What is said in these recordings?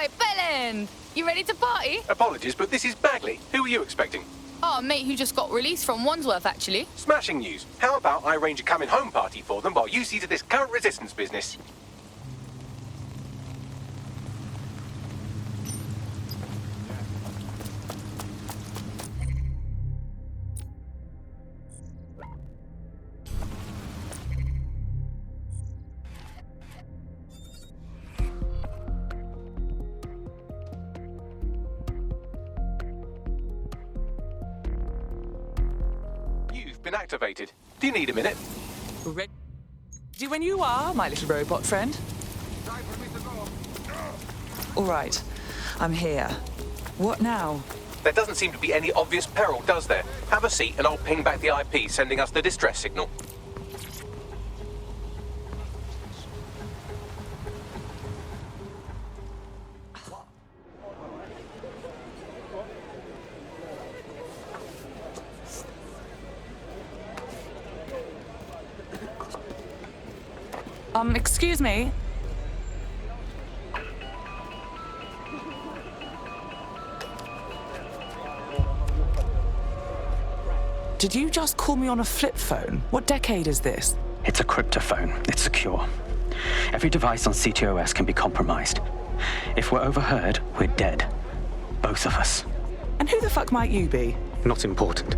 Right, Bellend, you ready to party? Apologies, but this is Bagley. Who are you expecting? Oh, a mate who just got released from Wandsworth, actually. Smashing news. How about I arrange a coming home party for them while you see to this current resistance business? Been activated. Do you need a minute? Ready when you are, my little robot friend. All right, I'm here. What now? There doesn't seem to be any obvious peril, does there? Have a seat and I'll ping back the IP sending us the distress signal. Excuse me. Did you just call me on a flip phone? What decade is this? It's a cryptophone. It's secure. Every device on CTOS can be compromised. If we're overheard, we're dead. Both of us. And who the fuck might you be? Not important.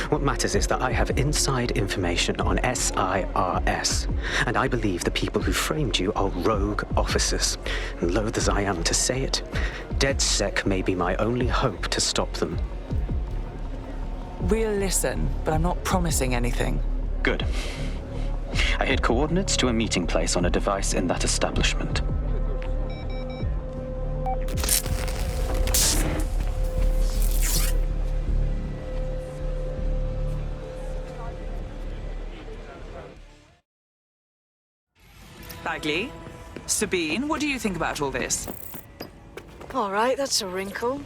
What matters is that I have inside information on SIRS, and I believe the people who framed you are rogue officers. And loath as I am to say it, DedSec may be my only hope to stop them. We'll listen, but I'm not promising anything. Good. I hid coordinates to a meeting place on a device in that establishment. Bagley? Sabine, what do you think about all this? All right, that's a wrinkle.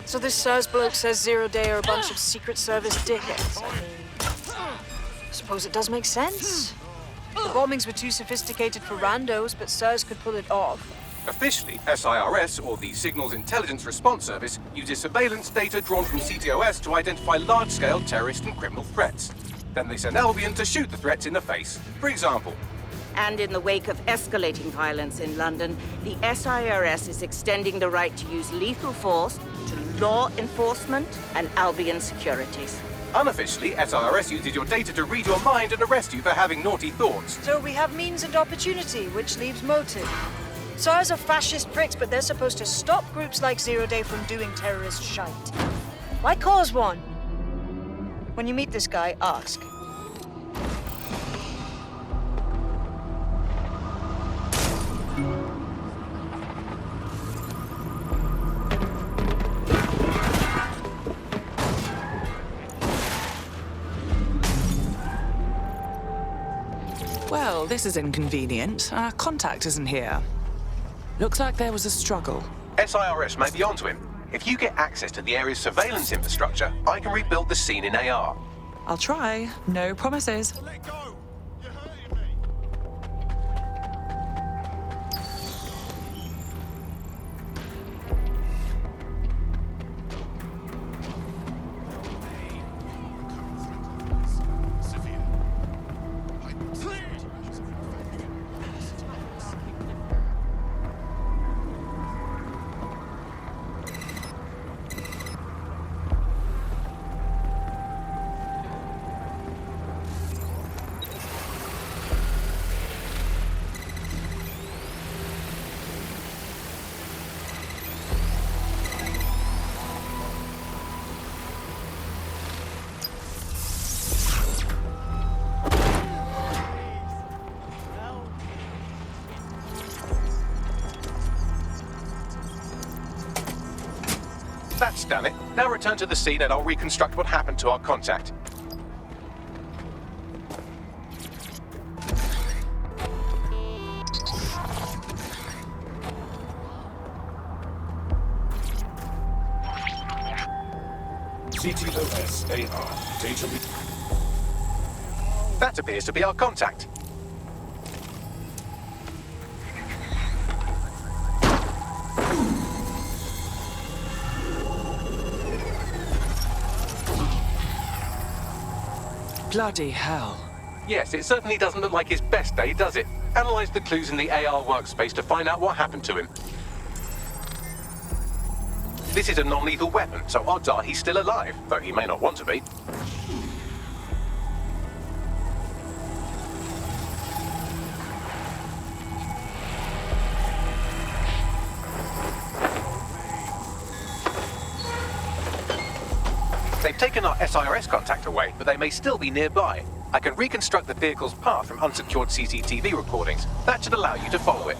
So this SIRS bloke says Zero Day are a bunch of Secret Service dickheads. I suppose it does make sense. The bombings were too sophisticated for randos, but SIRS could pull it off. Officially, SIRS, or the Signals Intelligence Response Service, uses surveillance data drawn from CTOS to identify large-scale terrorist and criminal threats. Then they send Albion to shoot the threats in the face. For example, And in the wake of escalating violence in London, the SIRS is extending the right to use lethal force to law enforcement and Albion securities. unofficially, SIRS uses your data to read your mind and arrest you for having naughty thoughts. So we have means and opportunity, which leaves motive. SIRS are fascist pricks, but they're supposed to stop groups like Zero Day from doing terrorist shite. Why cause one? When you meet this guy, ask. Well, this is inconvenient. Our contact isn't here. Looks like there was a struggle. SIRS may be onto him. If you get access to the area's surveillance infrastructure, I can rebuild the scene in AR. I'll try. No promises. Let go! You're hurting me! That's done it. Now return to the scene and I'll reconstruct what happened to our contact. CTOS AR. Data That appears to be our contact. Bloody hell. Yes, it certainly doesn't look like his best day, does it? Analyze the clues in the AR workspace to find out what happened to him. This is a non-lethal weapon, so odds are he's still alive, though he may not want to be. They've taken our SIRS contact away, but they may still be nearby. I can reconstruct the vehicle's path from unsecured CCTV recordings. That should allow you to follow it.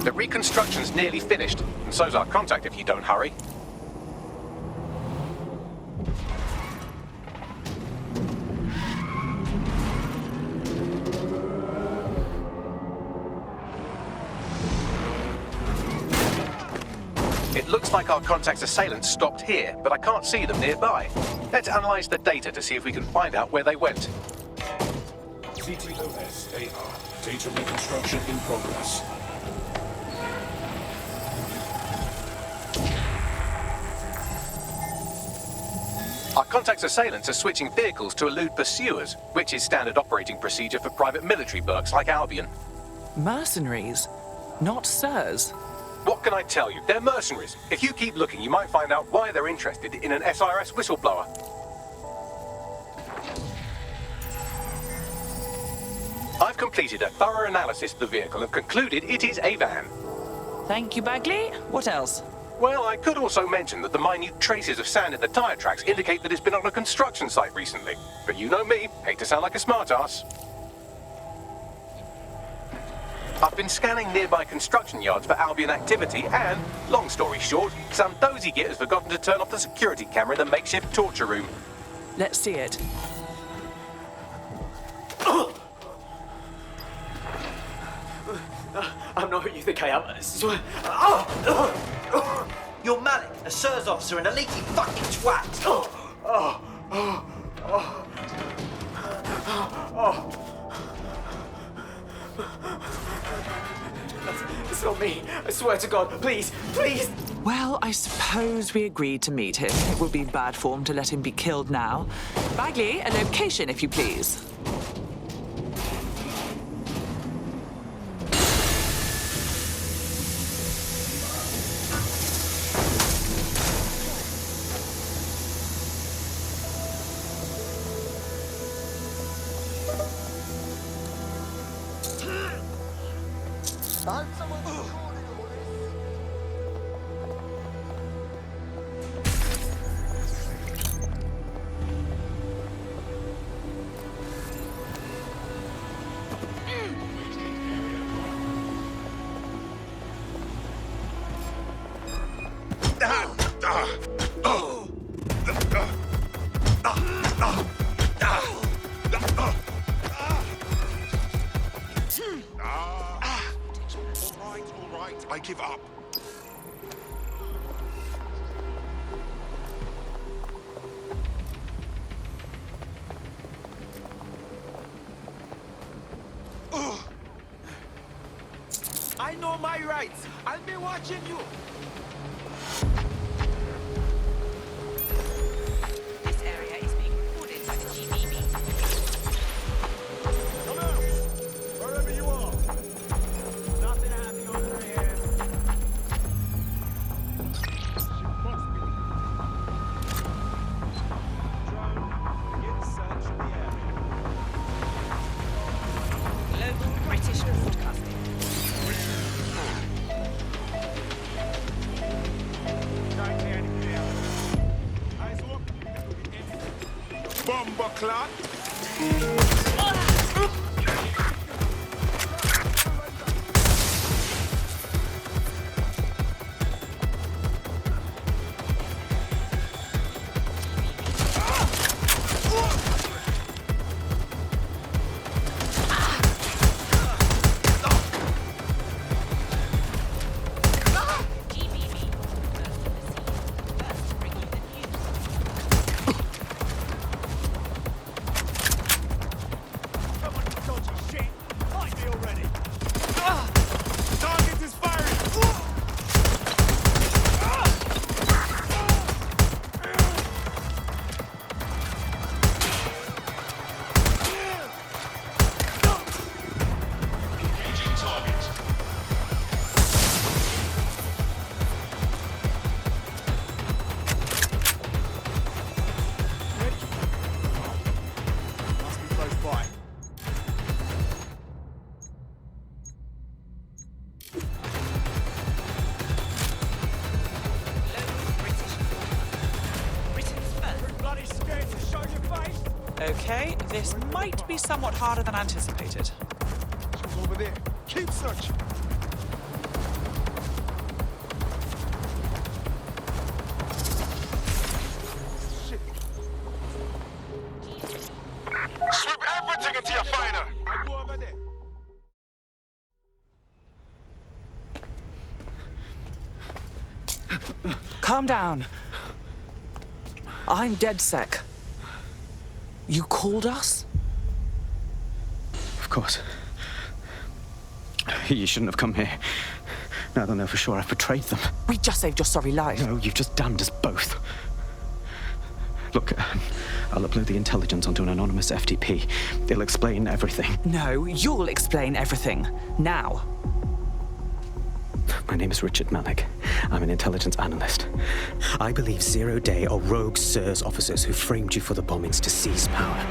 The reconstruction's nearly finished, and so's our contact if you don't hurry. It looks like our contact's assailants stopped here, but I can't see them nearby. Let's analyze the data to see if we can find out where they went. CTOS AR. Data reconstruction in progress. Our contact's assailants are switching vehicles to elude pursuers, which is standard operating procedure for private military burgs like Albion. Mercenaries, not sirs. What can I tell you? They're mercenaries. If you keep looking, you might find out why they're interested in an SIRS whistleblower. I've completed a thorough analysis of the vehicle and concluded it is a van. Thank you, Bagley. What else? Well, I could also mention that the minute traces of sand in the tire tracks indicate that it's been on a construction site recently. But you know me, hate to sound like a smartass. I've been scanning nearby construction yards for Albion activity and, long story short, some dozy git has forgotten to turn off the security camera in the makeshift torture room. Let's see it. I'm not who you think I am. I swear. You're Malik, a SIRS officer and a leaky fucking twat. It's not me. I swear to God. Please, please. Well, I suppose we agreed to meet him. It would be bad form to let him be killed now. Bagley, a location, if you please. All right, I give up. I know my rights. I'll be watching you. This area is being recorded by the GBB. Come out! Wherever you are. Nothing happening over here. She must be. Drone, begin search of the area. Global British broadcasting. Can't hear anything else. Eyes up. Bomber clock. This might be somewhat harder than anticipated. She's over there. Keep searching. Shit. Sweep everything into your finder. I go over there. Calm down. I'm DedSec. You called us? Of course. You shouldn't have come here. Now they'll know for sure I've betrayed them. We just saved your sorry life. No, you've just damned us both. Look, I'll upload the intelligence onto an anonymous FTP. It'll explain everything. No, you'll explain everything. Now. My name is Richard Malik. I'm an intelligence analyst. I believe Zero Day are rogue SIRS officers who framed you for the bombings to seize power.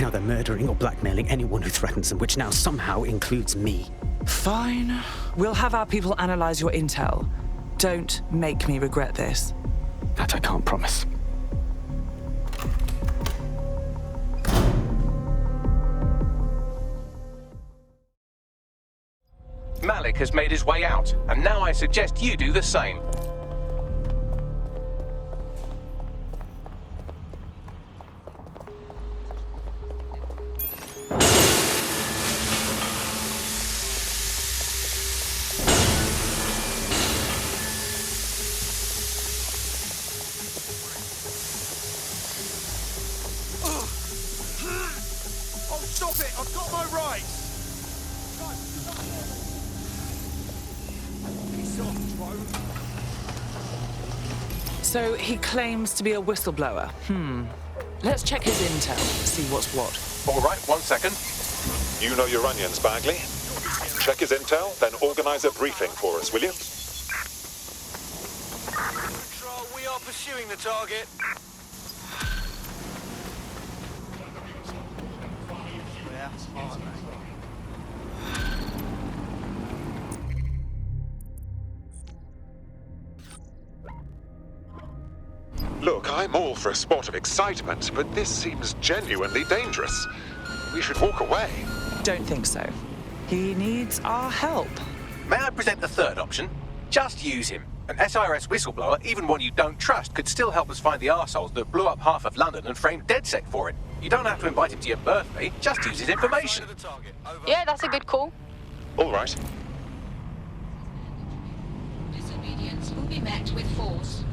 Now they're murdering or blackmailing anyone who threatens them, which now somehow includes me. Fine. We'll have our people analyze your intel. Don't make me regret this. That I can't promise. Malik has made his way out, and now I suggest you do the same. Oh, stop it! I've got my rights! Piss off, drone. So he claims to be a whistleblower. Let's check his intel, see what's what. All right, 1 second. You know your onions, Bagley. Check his intel, then organize a briefing for us, will you? Control, we are pursuing the target. Yeah, smart, mate. Look, I'm all for a spot of excitement, but this seems genuinely dangerous. We should walk away. Don't think so. He needs our help. May I present the third option? Just use him. An SIRS whistleblower, even one you don't trust, could still help us find the arseholes that blew up half of London and framed DedSec for it. You don't have to invite him to your birthday, just use his information. The target. Over. Yeah, that's a good call. All right. Disobedience will be met with force.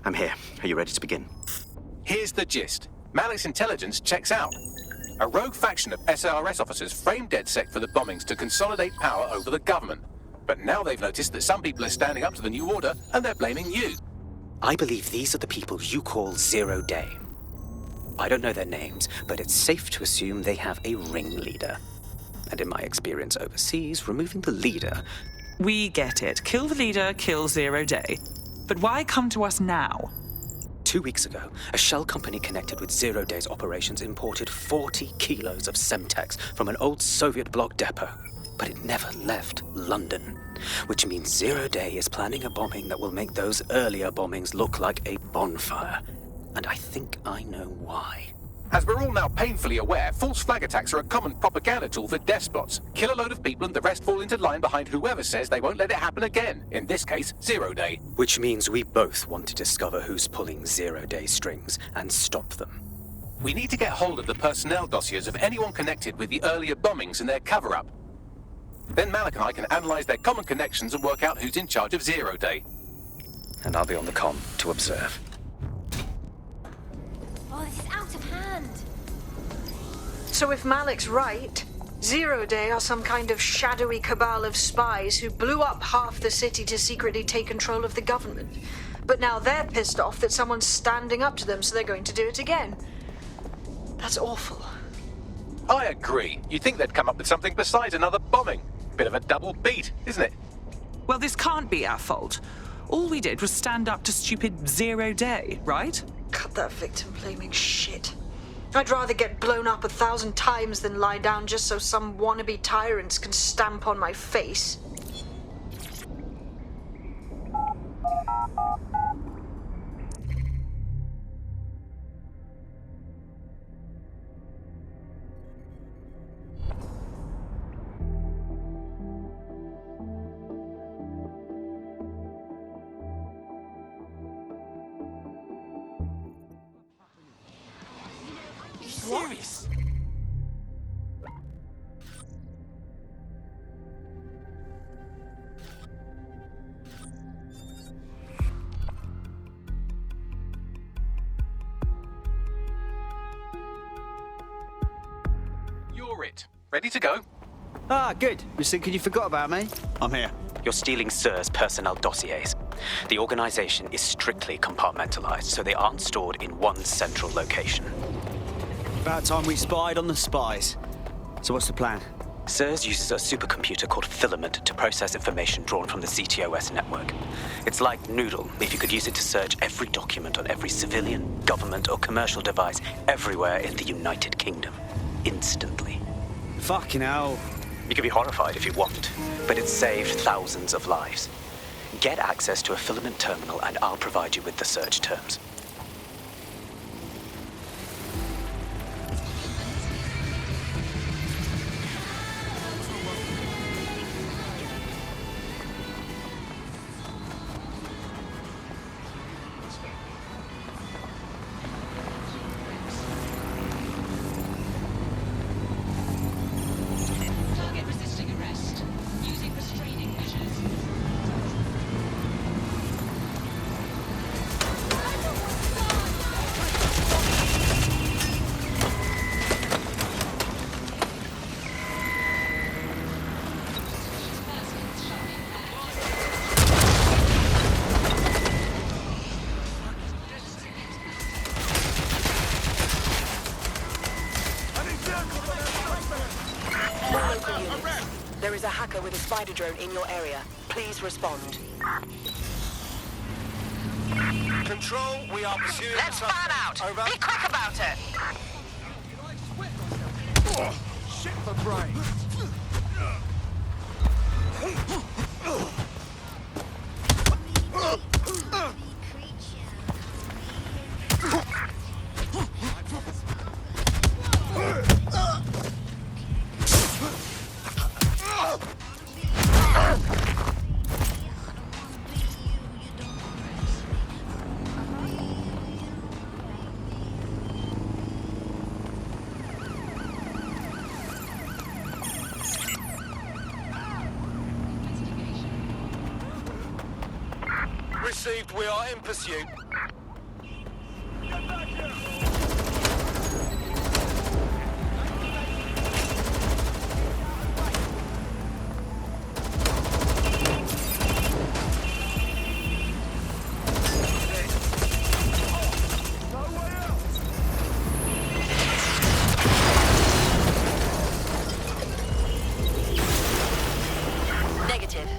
I'm here. Are you ready to begin? Here's the gist. Malik's intelligence checks out. A rogue faction of SIRS officers framed DedSec for the bombings to consolidate power over the government. But now they've noticed that some people are standing up to the new order, and they're blaming you. I believe these are the people you call Zero Day. I don't know their names, but it's safe to assume they have a ringleader. And in my experience overseas, removing the leader... We get it. Kill the leader, kill Zero Day. But why come to us now? 2 weeks ago, a shell company connected with Zero Day's operations imported 40 kilos of Semtex from an old Soviet bloc depot. But it never left London, which means Zero Day is planning a bombing that will make those earlier bombings look like a bonfire. And I think I know why. As we're all now painfully aware, false flag attacks are a common propaganda tool for despots. Kill a load of people and the rest fall into line behind whoever says they won't let it happen again. In this case, Zero Day. Which means we both want to discover who's pulling Zero Day strings and stop them. We need to get hold of the personnel dossiers of anyone connected with the earlier bombings and their cover-up. Then Malik and I can analyze their common connections and work out who's in charge of Zero Day. And I'll be on the comm to observe. Oh, this is out of hand. So if Malik's right, Zero Day are some kind of shadowy cabal of spies who blew up half the city to secretly take control of the government. But now they're pissed off that someone's standing up to them, so they're going to do it again. That's awful. I agree. You'd think they'd come up with something besides another bombing. Bit of a double beat, isn't it? Well, this can't be our fault. All we did was stand up to stupid Zero Day, right? Cut that victim-blaming shit. I'd rather get blown up 1,000 times than lie down just so some wannabe tyrants can stamp on my face. Serious? You're it. Ready to go? Ah, good. Was thinking you forgot about me. I'm here. You're stealing SIR's personnel dossiers. The organization is strictly compartmentalized, so they aren't stored in one central location. About time we spied on the spies. So what's the plan? SIRS uses a supercomputer called Filament to process information drawn from the CTOS network. It's like Noodle, if you could use it to search every document on every civilian, government, or commercial device everywhere in the United Kingdom. Instantly. Fucking hell. You can be horrified if you want, but it's saved thousands of lives. Get access to a Filament terminal and I'll provide you with the search terms. Target resisting arrest. Using restraining measures. Local units. There is a hacker with a spider drone in your area. Please respond. Control, we are pursuing... Let's fan out! Over. Be quick about it! Oh, shit for brain. Received, we are in pursuit. Negative.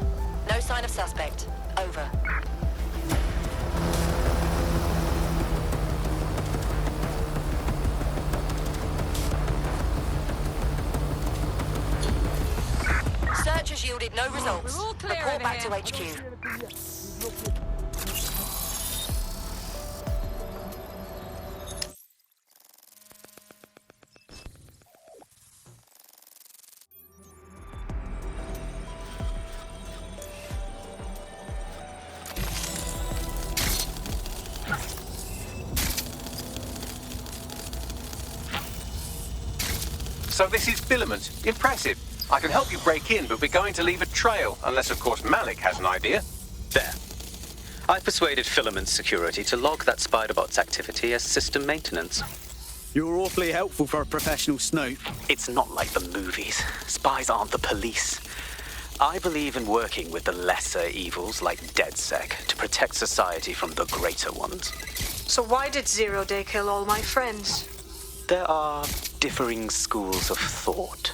No sign of suspect. Over. Search has yielded no results. We're all clear Report over back here. to HQ. So this is Filament. Impressive. I can help you break in, but we're going to leave a trail, unless of course Malik has an idea. There. I've persuaded Filament Security to log that Spiderbot's activity as system maintenance. You're awfully helpful for a professional snoop. It's not like the movies. Spies aren't the police. I believe in working with the lesser evils like DedSec to protect society from the greater ones. So why did Zero Day kill all my friends? There are differing schools of thought.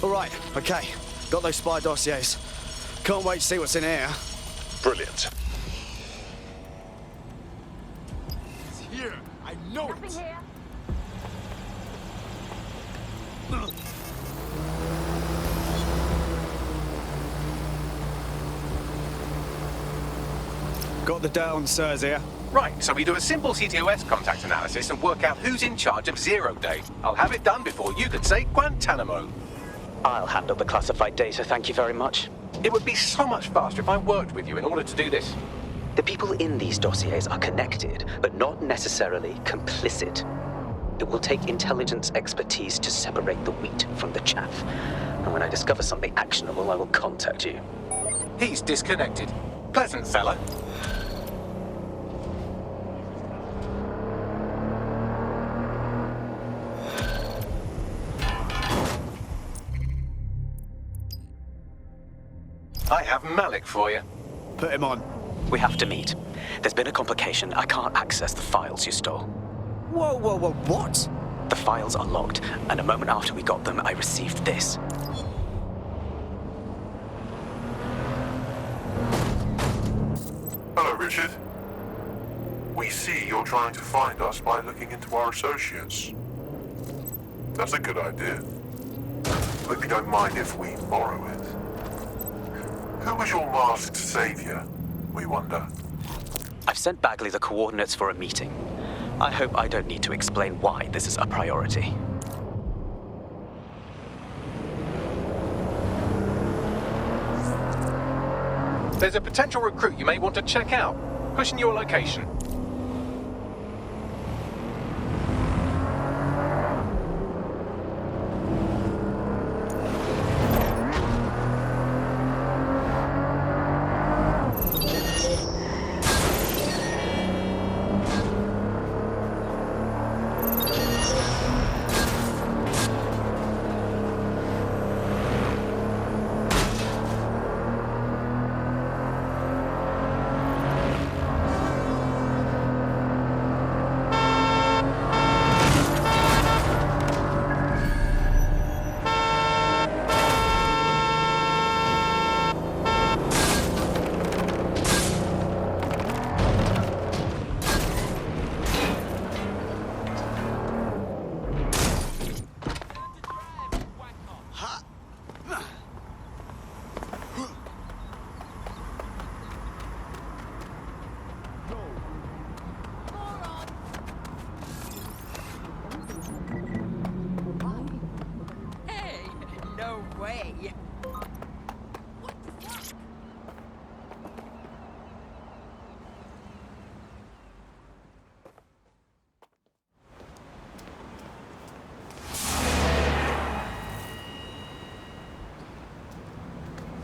All right, okay. Got those spy dossiers. Can't wait to see what's in here. Brilliant. It's here. I know it. Here. Got the down, sirs, here. Right, so we do a simple CTOS contact analysis and work out who's in charge of Zero Day. I'll have it done before you could say Guantanamo. I'll handle the classified data, thank you very much. It would be so much faster if I worked with you in order to do this. The people in these dossiers are connected, but not necessarily complicit. It will take intelligence expertise to separate the wheat from the chaff. And when I discover something actionable, I will contact you. He's disconnected. Pleasant fella. I have Malik for you. Put him on. We have to meet. There's been a complication. I can't access the files you stole. Whoa, whoa, whoa, what? The files are locked, and a moment after we got them, I received this. Hello, Richard. We see you're trying to find us by looking into our associates. That's a good idea. Hope you don't mind if we borrow it. Who was your masked savior, we wonder? I've sent Bagley the coordinates for a meeting. I hope I don't need to explain why this is a priority. There's a potential recruit you may want to check out. Pushing your location.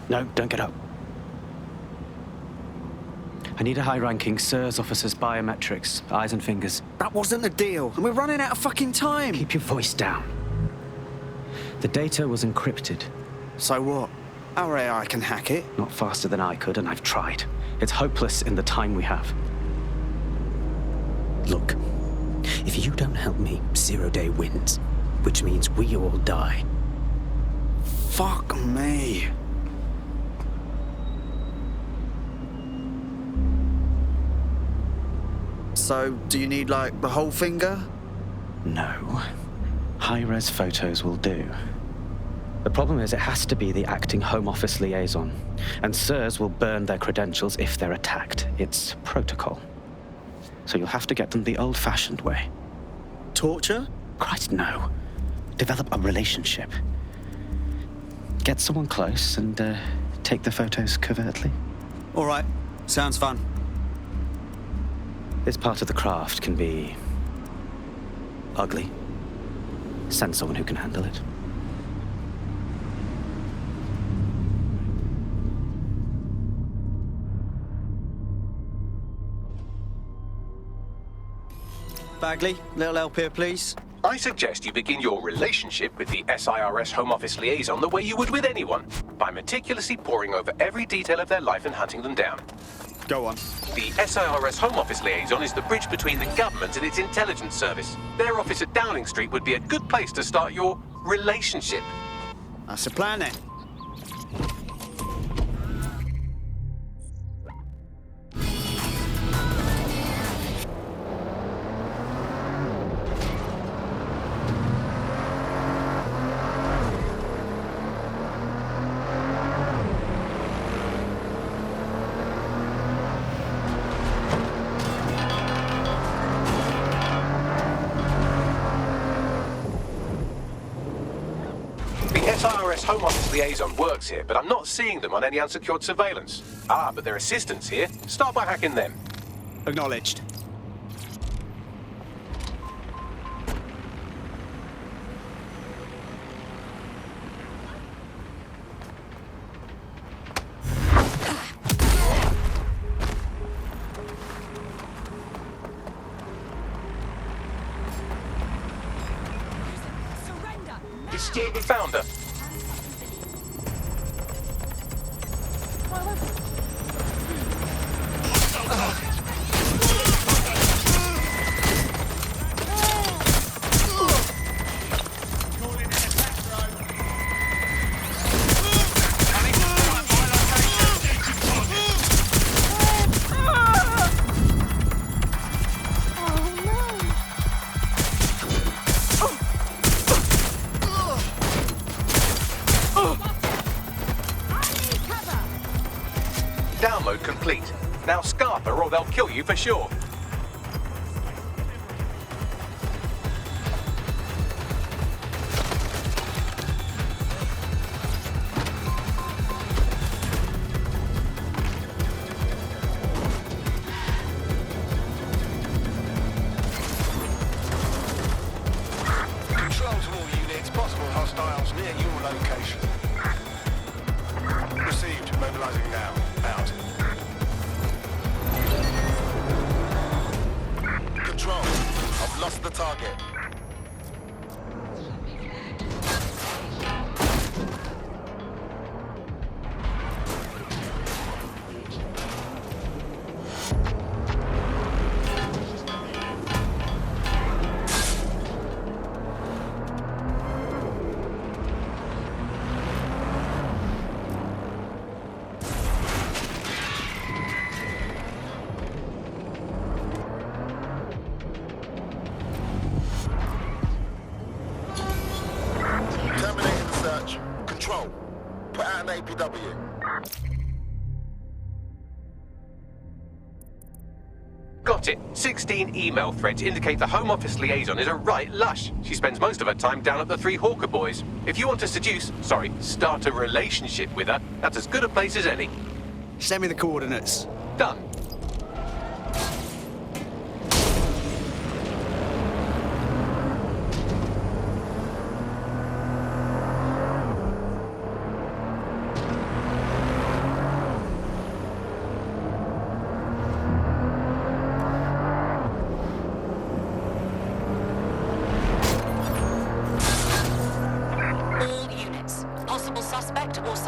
No, don't get up. I need a high-ranking SIRS officer's biometrics, eyes and fingers. That wasn't the deal, and we're running out of fucking time. Keep your voice down. The data was encrypted. So what? Our AI can hack it. Not faster than I could, and I've tried. It's hopeless in the time we have. Look, if you don't help me, 0 Day wins, which means we all die. Fuck me. So, do you need, like, the whole finger? No. High-res photos will do. The problem is it has to be the acting Home Office liaison, and SIRS will burn their credentials if they're attacked. It's protocol. So you'll have to get them the old-fashioned way. Torture? Christ, no. Develop a relationship. Get someone close and take the photos covertly. All right. Sounds fun. This part of the craft can be ugly. Send someone who can handle it. Bagley, little help here, please. I suggest you begin your relationship with the SIRS Home Office liaison the way you would with anyone, by meticulously poring over every detail of their life and hunting them down. Go on. The SIRS Home Office liaison is the bridge between the government and its intelligence service. Their office at Downing Street would be a good place to start your relationship. That's the plan, then. SIRS Home Office liaison works here, but I'm not seeing them on any unsecured surveillance. Ah, but their assistants here. Start by hacking them. Acknowledged. Found her. Download complete. Now scarf her or they'll kill you for sure. Control to all units. Possible hostiles near your location. Received. Mobilizing now. Out. Control. I've lost the target. Control. Put out an APW. Got it. 16 email threads indicate the Home Office liaison is a right lush. She spends most of her time down at the Three Hawker Boys. If you want to start a relationship with her, that's as good a place as any. Send me the coordinates. Done.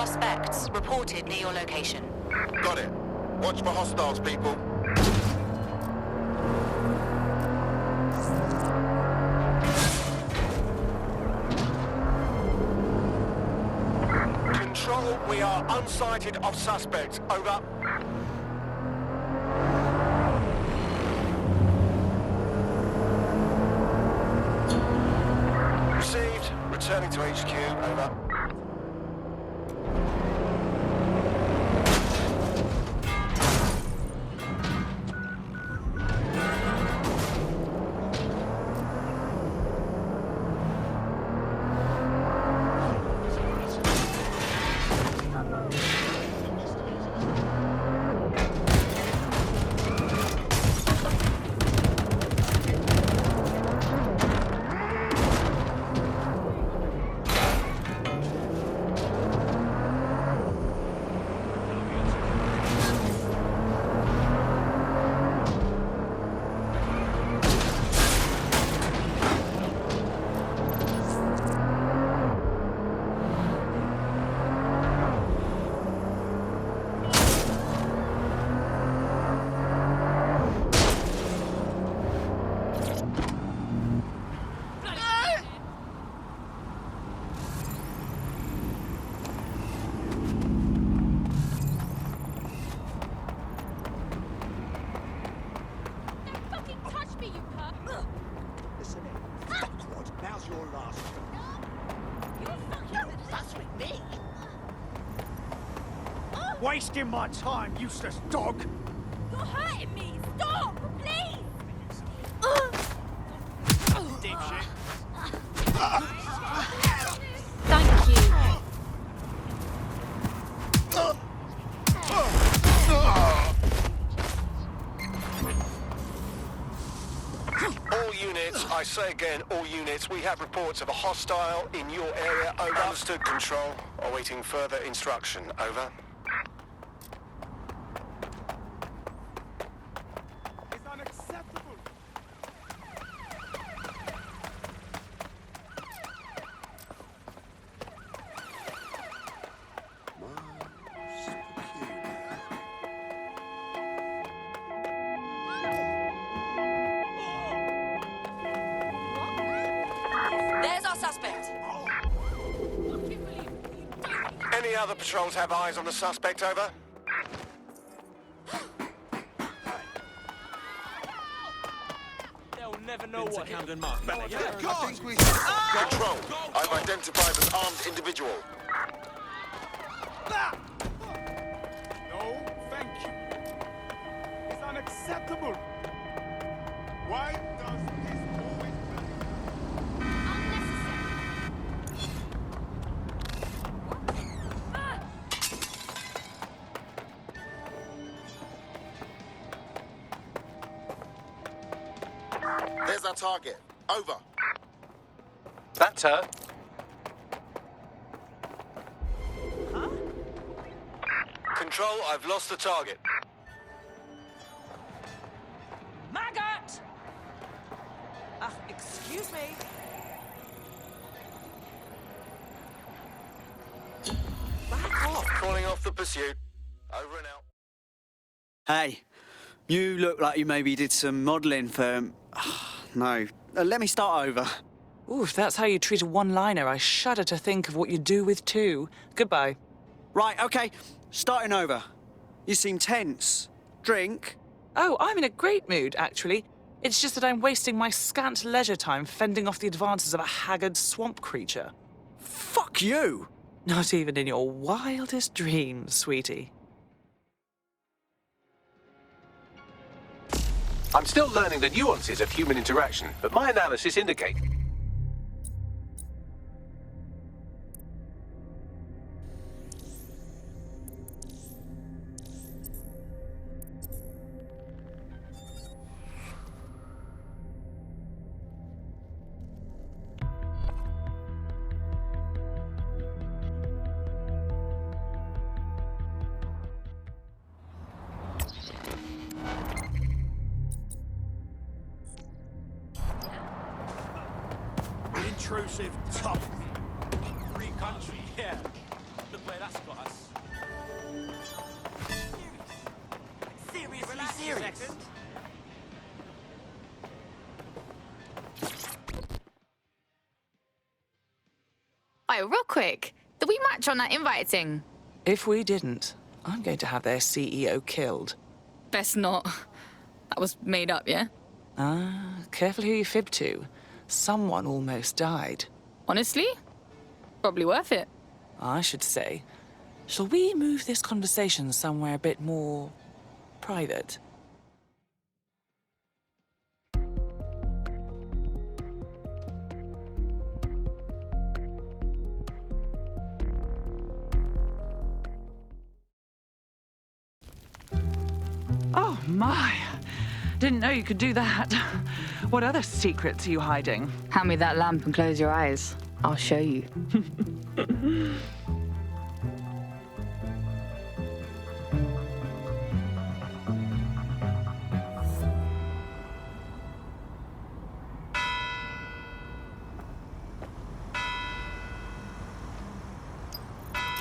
suspects reported near your location. Got it. Watch for hostiles, people. Control, we are unsighted of suspects. Over. Received. Returning to HQ. Over. Wasting my time, useless dog! You're hurting me! Stop! Please! Dipshit. Thank you. All units, I say again, all units, we have reports of a hostile in your area. Over. Understood, Control. Awaiting further instruction. Over. It's unacceptable! There's our suspect. Any other patrols have eyes on the suspect? Over. They'll never know what Camden Mark. Control, I've identified an armed individual. No, thank you. It's unacceptable. Why does this always There's our target. Over. That's her. Control, I've lost the target. Maggot! Excuse me. Back off. Calling off the pursuit. Over and out. Hey, you look like you maybe did some modelling for... No, let me start over. Ooh, if that's how you treat a one-liner, I shudder to think of what you do with two. Goodbye. Right, okay, starting over. You seem tense. Drink? Oh, I'm in a great mood, actually. It's just that I'm wasting my scant leisure time fending off the advances of a haggard swamp creature. Fuck you! Not even in your wildest dreams, sweetie. I'm still learning the nuances of human interaction, but my analysis indicates... intrusive, tough, free country, yeah. Look where that's got us. Seriously serious? Alright, real quick. Did we match on that invite thing? If we didn't, I'm going to have their CEO killed. Best not. That was made up, yeah? Careful who you fib to. Someone almost died. Honestly? Probably worth it. I should say. Shall we move this conversation somewhere a bit more private? Oh my! Didn't know you could do that. What other secrets are you hiding? Hand me that lamp and close your eyes. I'll show you.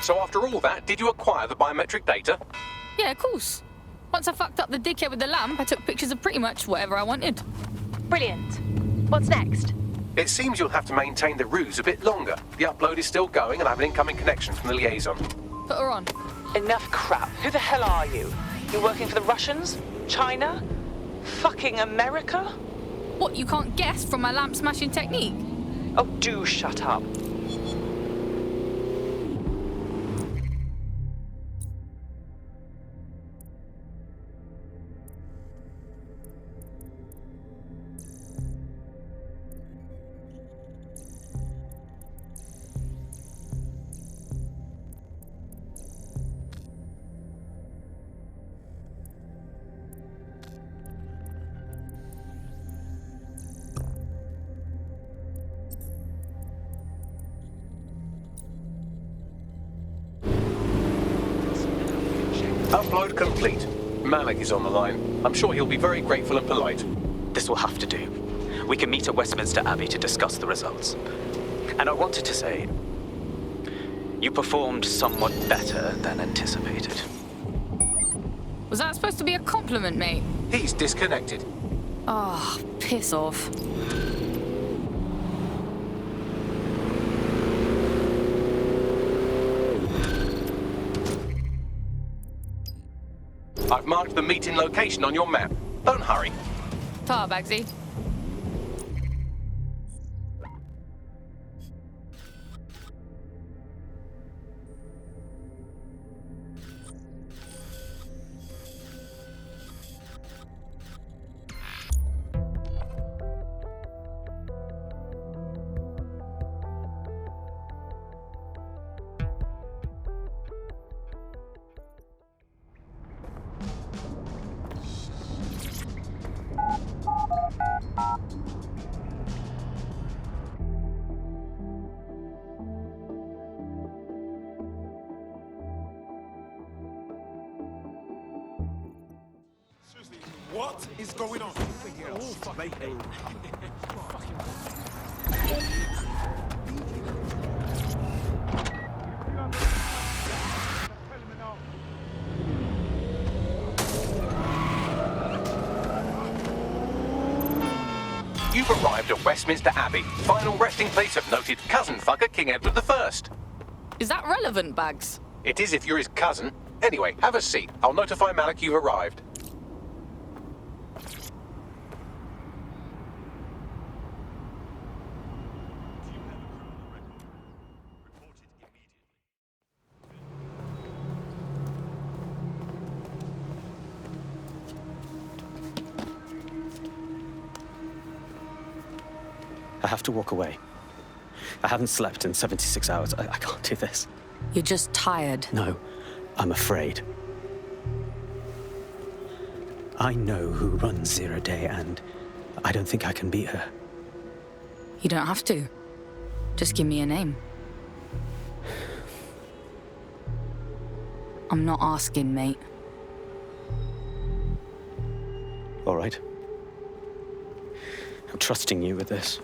So after all that, did you acquire the biometric data? Yeah, of course. Once I fucked up the dickhead with the lamp, I took pictures of pretty much whatever I wanted. Brilliant. What's next? It seems you'll have to maintain the ruse a bit longer. The upload is still going and I have an incoming connection from the liaison. Put her on. Enough crap. Who the hell are you? You working for the Russians? China? Fucking America? What, you can't guess from my lamp smashing technique? Oh, do shut up. Upload complete. Malik is on the line. I'm sure he'll be very grateful and polite. This will have to do. We can meet at Westminster Abbey to discuss the results. And I wanted to say, you performed somewhat better than anticipated. Was that supposed to be a compliment, mate? He's disconnected. Oh, piss off. I've marked the meeting location on your map. Don't hurry. Ta, Bagsy. What is going on? You've arrived at Westminster Abbey, final resting place of noted cousin fucker King Edward I. Is that relevant, Bags? It is if you're his cousin. Anyway, have a seat. I'll notify Malik you've arrived. I have to walk away. I haven't slept in 76 hours. I can't do this. You're just tired. No, I'm afraid. I know who runs Zero Day, and I don't think I can beat her. You don't have to. Just give me a name. I'm not asking, mate. All right. I'm trusting you with this.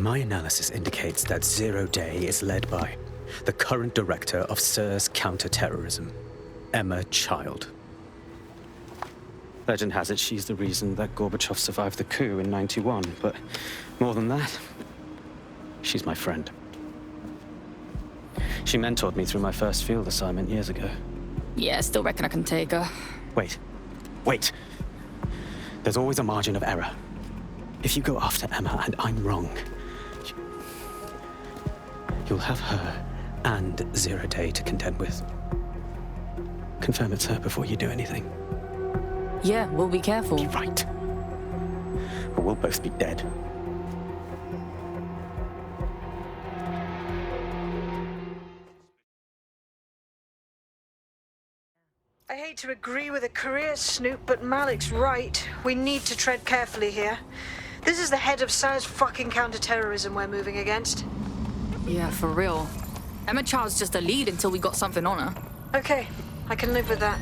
My analysis indicates that Zero Day is led by the current director of SIRS counterterrorism, Emma Child. Legend has it she's the reason that Gorbachev survived the coup in '91, but more than that, she's my friend. She mentored me through my first field assignment years ago. Yeah, still reckon I can take her. Wait. There's always a margin of error. If you go after Emma and I'm wrong, you'll have her and Zero Day to contend with. Confirm it's her before you do anything. Yeah, we'll be careful. Be right. Or we'll both be dead. I hate to agree with a career snoop, but Malik's right. We need to tread carefully here. This is the head of SIRS fucking counterterrorism we're moving against. Yeah, for real. Emma Child's just a lead until we got something on her. Okay, I can live with that.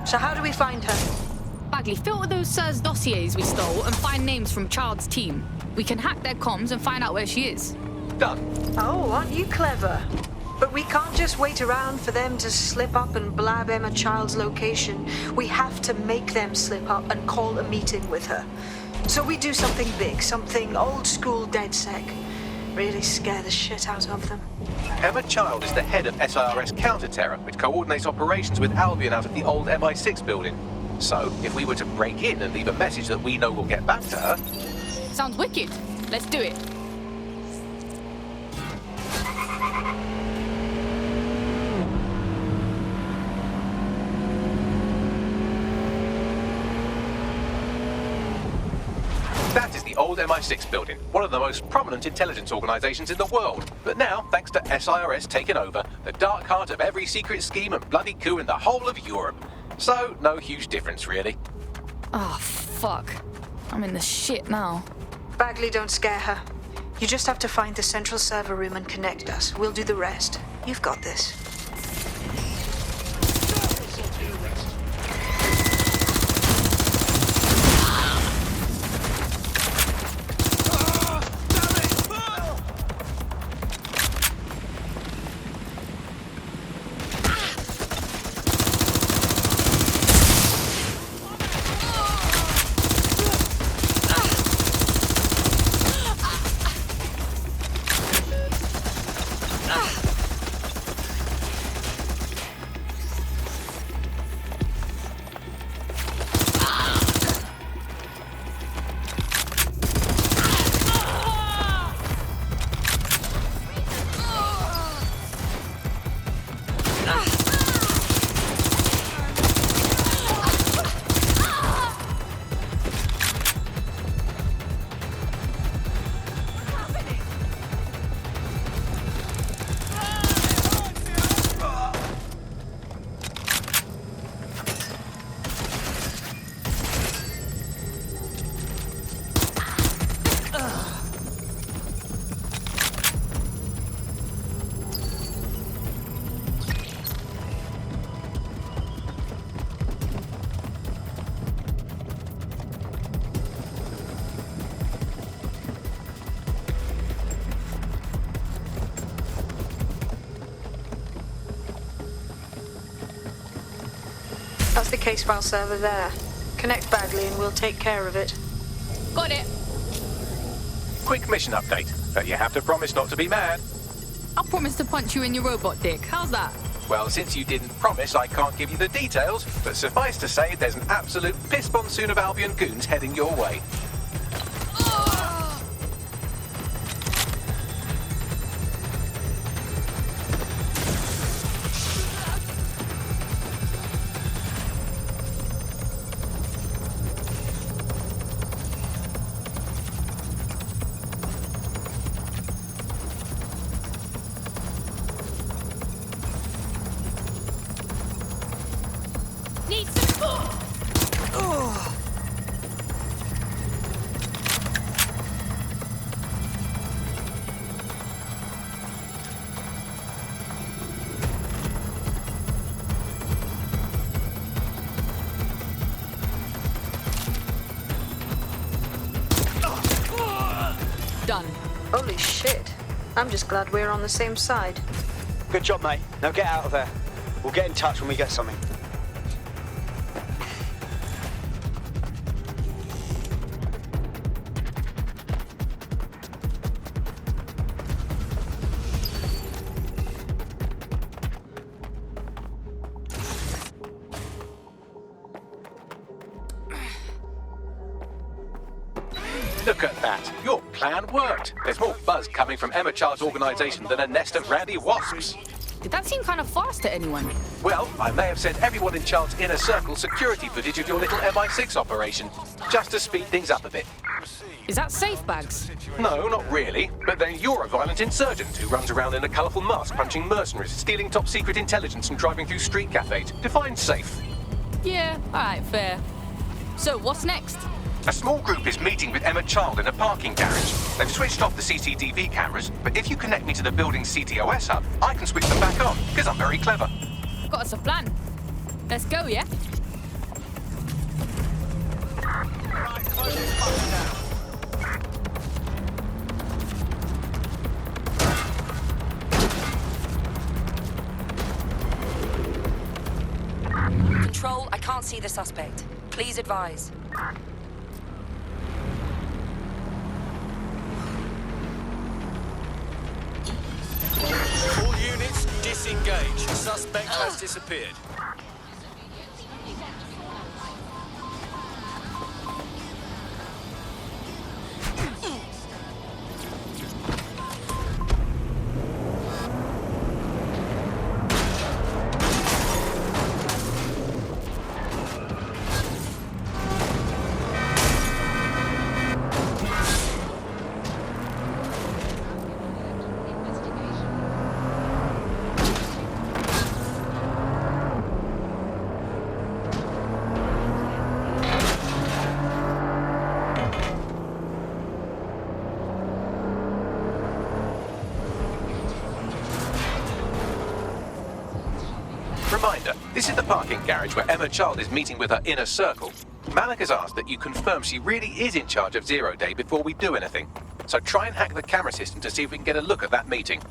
So how do we find her? Bagley, filter those SIRS dossiers we stole and find names from Child's team. We can hack their comms and find out where she is. Done. Oh, aren't you clever? But we can't just wait around for them to slip up and blab Emma Child's location. We have to make them slip up and call a meeting with her. So we do something big, something old school DedSec. Really scare the shit out of them. Emma Child is the head of SIRS counter-terror, which coordinates operations with Albion out of the old MI6 building. So, if we were to break in and leave a message that we know will get back to her... Sounds wicked. Let's do it. That is the old MI6 building, one of the most prominent intelligence organizations in the world. But now, thanks to SIRS taking over, the dark heart of every secret scheme and bloody coup in the whole of Europe. So, no huge difference, really. Oh, fuck. I'm in the shit now. Bagley, don't scare her. You just have to find the central server room and connect us. We'll do the rest. You've got this. That's the case file server there. Connect Bagley and we'll take care of it. Got it. Quick mission update, but you have to promise not to be mad. I'll promise to punch you in your robot dick. How's that? Well, since you didn't promise, I can't give you the details, but suffice to say there's an absolute piss monsoon of Albion goons heading your way. Need support! Done. Holy shit. I'm just glad we're on the same side. Good job, mate. Now get out of there. We'll get in touch when we get something. Look at that. Your plan worked. There's more buzz coming from Emma Child's organization than a nest of randy wasps. Did that seem kind of fast to anyone? Well, I may have sent everyone in Child's inner circle security footage of your little MI6 operation, just to speed things up a bit. Is that safe bags? No, not really. But then you're a violent insurgent who runs around in a colourful mask punching mercenaries, stealing top-secret intelligence and driving through street cafes. Define safe. Yeah, alright, fair. So, what's next? A small group is meeting with Emma Child in a parking garage. They've switched off the CCTV cameras, but if you connect me to the building's CTOS hub, I can switch them back on, because I'm very clever. Got us a plan. Let's go, yeah? Control, I can't see the suspect. Please advise. All units, disengage. Suspect has disappeared. Reminder, this is the parking garage where Emma Child is meeting with her inner circle. Malik has asked that you confirm she really is in charge of Zero Day before we do anything. So try and hack the camera system to see if we can get a look at that meeting.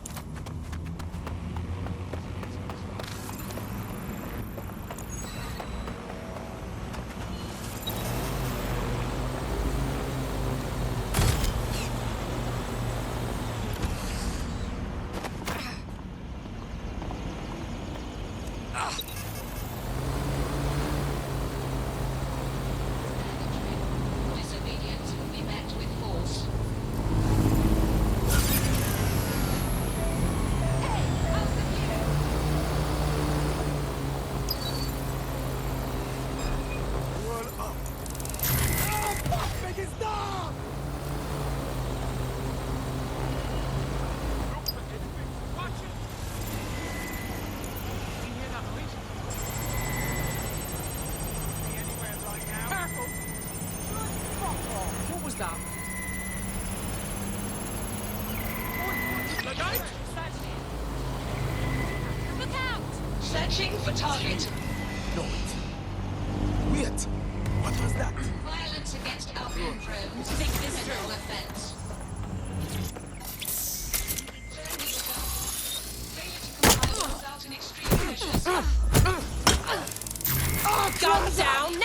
Searching for target. No, wait. What was that? Violence against Albion drones. Think this criminal offense. Gun down now!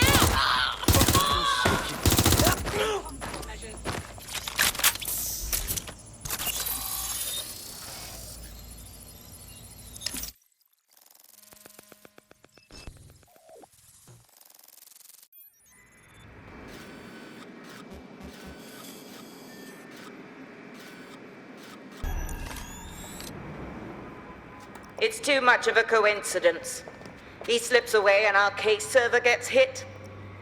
It's too much of a coincidence. He slips away and our case server gets hit.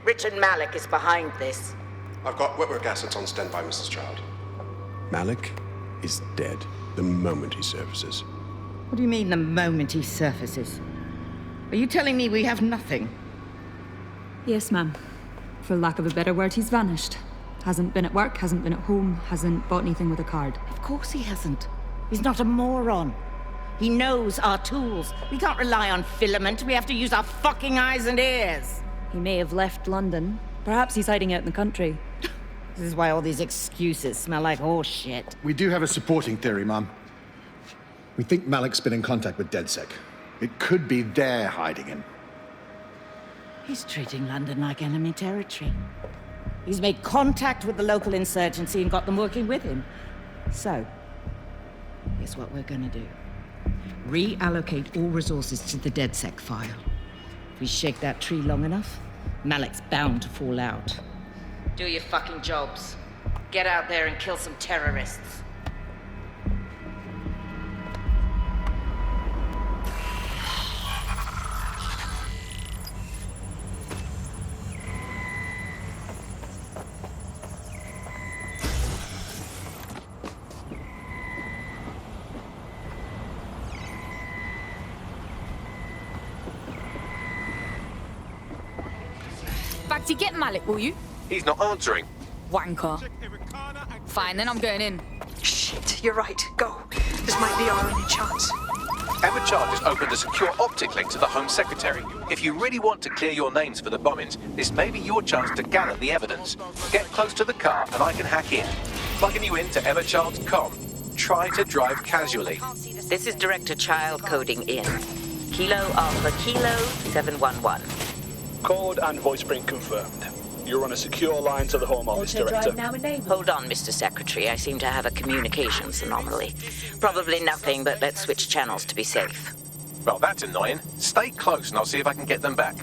Richard Malik is behind this. I've got wetwork assets on standby, Mrs. Child. Malik is dead the moment he surfaces. What do you mean, the moment he surfaces? Are you telling me we have nothing? Yes, ma'am. For lack of a better word, he's vanished. Hasn't been at work, hasn't been at home, hasn't bought anything with a card. Of course he hasn't. He's not a moron. He knows our tools. We can't rely on filament. We have to use our fucking eyes and ears. He may have left London. Perhaps he's hiding out in the country. This is why all these excuses smell like horse shit. We do have a supporting theory, Mum. We think Malik's been in contact with DedSec. It could be they're hiding him. He's treating London like enemy territory. He's made contact with the local insurgency and got them working with him. So, here's what we're gonna do. Reallocate all resources to the DedSec file. If we shake that tree long enough, Malik's bound to fall out. Do your fucking jobs. Get out there and kill some terrorists. Bagsy, get Malik, will you? He's not answering. Wanker. Fine, then I'm going in. Shit, you're right. Go. This might be our only chance. Emma Chard has opened a secure optic link to the Home Secretary. If you really want to clear your names for the bombings, this may be your chance to gather the evidence. Get close to the car and I can hack in. Plugging you into Emma Chard's comm. Try to drive casually. This is Director Child coding in. Kilo Alpha Kilo 711. Code and voice print confirmed. You're on a secure line to the Home Office, Director. Hold on, Mr. Secretary. I seem to have a communications anomaly. Probably nothing, but let's switch channels to be safe. Well, that's annoying. Stay close and I'll see if I can get them back.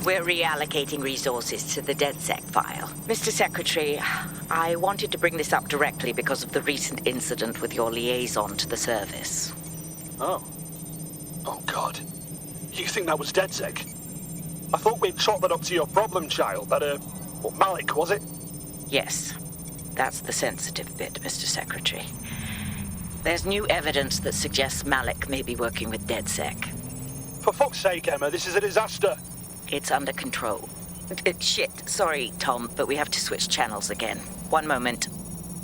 We're reallocating resources to the DedSec file. Mr. Secretary, I wanted to bring this up directly because of the recent incident with your liaison to the service. Oh. Oh, God. You think that was DedSec? I thought we'd chalk that up to your problem child, that, Malik, was it? Yes. That's the sensitive bit, Mr. Secretary. There's new evidence that suggests Malik may be working with DedSec. For fuck's sake, Emma, this is a disaster. It's under control. Shit, sorry, Tom, but we have to switch channels again. One moment.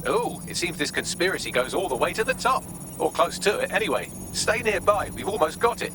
Oh, it seems this conspiracy goes all the way to the top. Or close to it, anyway. Stay nearby, we've almost got it.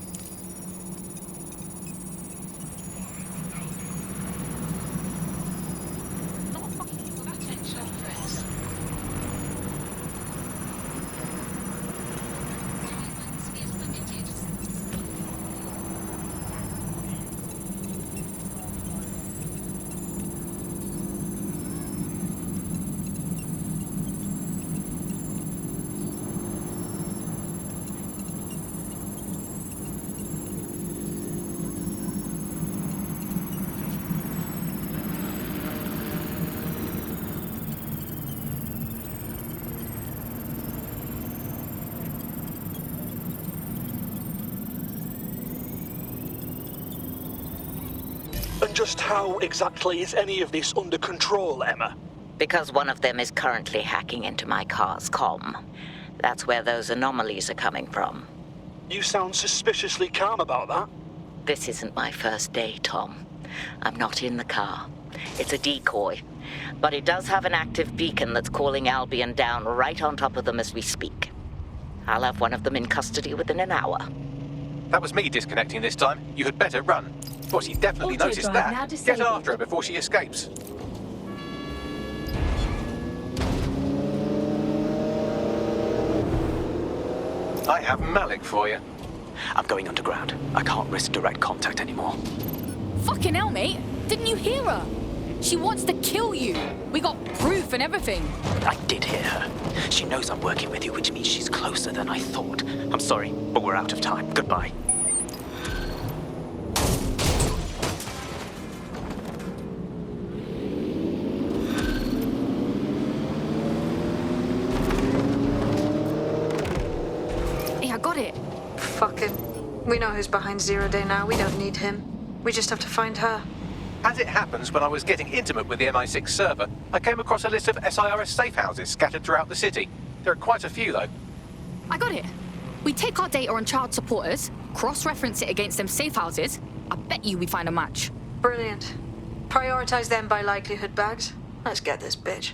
And just how exactly is any of this under control, Emma? Because one of them is currently hacking into my car's comm. That's where those anomalies are coming from. You sound suspiciously calm about that. This isn't my first day, Tom. I'm not in the car. It's a decoy. But it does have an active beacon that's calling Albion down right on top of them as we speak. I'll have one of them in custody within an hour. That was me disconnecting this time. You had better run. Well, she definitely noticed that. Get after her before she escapes. I have Malik for you. I'm going underground. I can't risk direct contact anymore. Fucking hell, mate. Didn't you hear her? She wants to kill you. We got proof and everything. I did hear her. She knows I'm working with you, which means she's closer than I thought. I'm sorry, but we're out of time. Goodbye. I got it. Fuck him. We know who's behind Zero Day now. We don't need him. We just have to find her. As it happens, when I was getting intimate with the MI6 server, I came across a list of SIRS safe houses scattered throughout the city. There are quite a few, though. I got it. We take our data on child supporters, cross-reference it against them safe houses. I bet you we find a match. Brilliant. Prioritize them by likelihood, Bags. Let's get this bitch.